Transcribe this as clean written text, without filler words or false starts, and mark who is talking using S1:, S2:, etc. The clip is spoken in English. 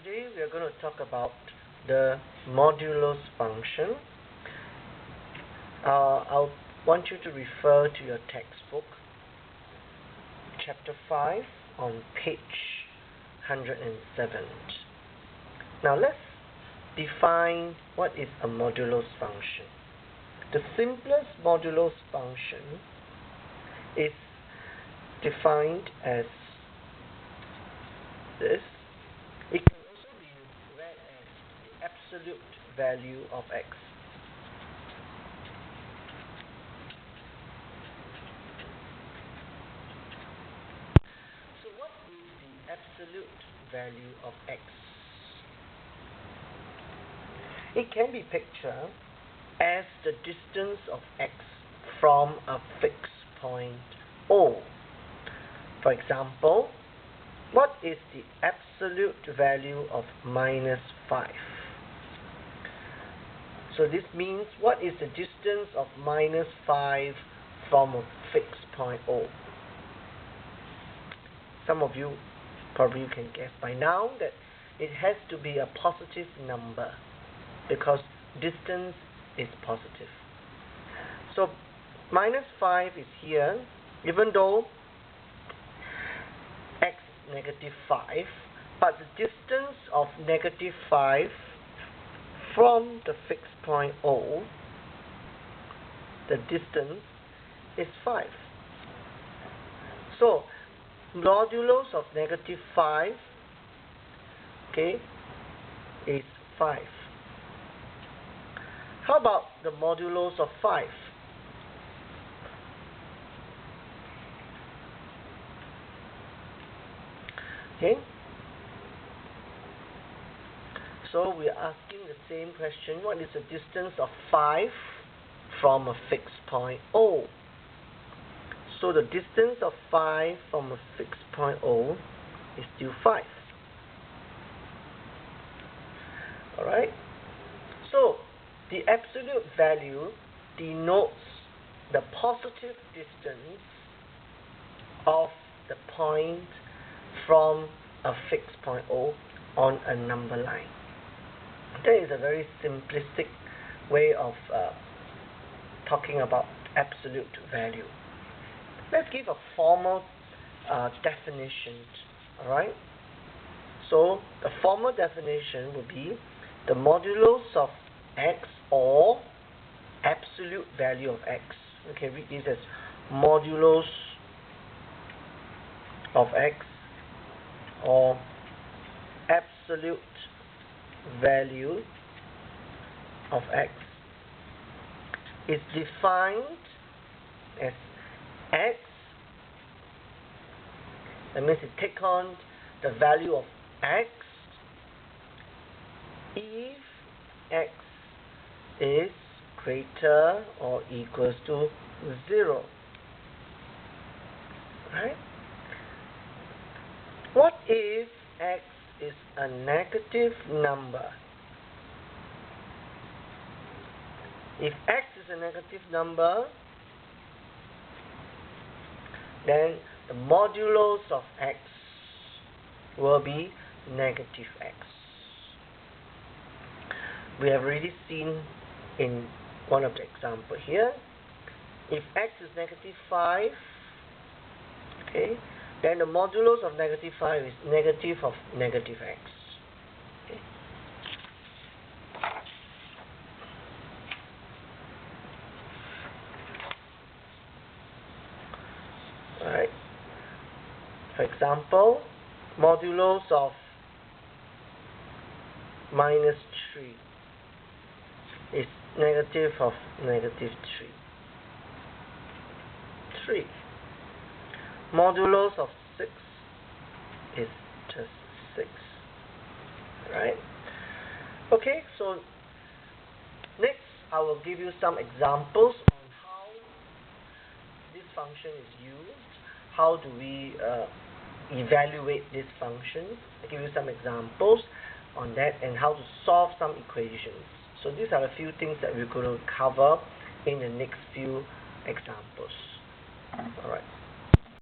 S1: today we are going to talk about the modulus function. I want you to refer to your textbook, chapter 5 on page 107. Now let's define what is a modulus function. The simplest modulus function is defined as this. It can also be read as the absolute value of x. So what is the absolute value of x? It can be pictured as the distance of x from a fixed point O. For example, what is the absolute value of -5? So this means what is the distance of -5 from a fixed point O? Some of you probably can guess by now that it has to be a positive number because distance is positive. So -5 is here, even though x is -5, but the distance of -5 from the fixed point O, the distance is 5. So modulus of -5, okay, is 5. How about the modulus of 5? Okay, so we are asking the same question: what is the distance of 5 from a fixed point O? So the distance of 5 from a fixed point O is still 5. Alright, so the absolute value denotes the positive distance of the point from a fixed point O on a number line. That is a very simplistic way of talking about absolute value. Let's give a formal definition. Alright, so the formal definition would be the modulus of x, or absolute value of x. We can read this as modulus of x, or absolute value of x, is defined as x. That means it takes on the value of x if x is greater or equals to 0. Right? What if x is a negative number? If x is a negative number, then the modulus of x will be negative x. We have already seen in one of the examples here. If x is -5, okay, then the modulus of -5 is negative of negative x. Okay. Alright. For example, modulus of -3 is negative of -3. 3. Modulus of 6 is just 6. Right? Okay, so next I will give you some examples on how this function is used. How do we evaluate this function? I'll give you some examples on that and how to solve some equations. So these are a few things that we're going to cover in the next few examples. Alright.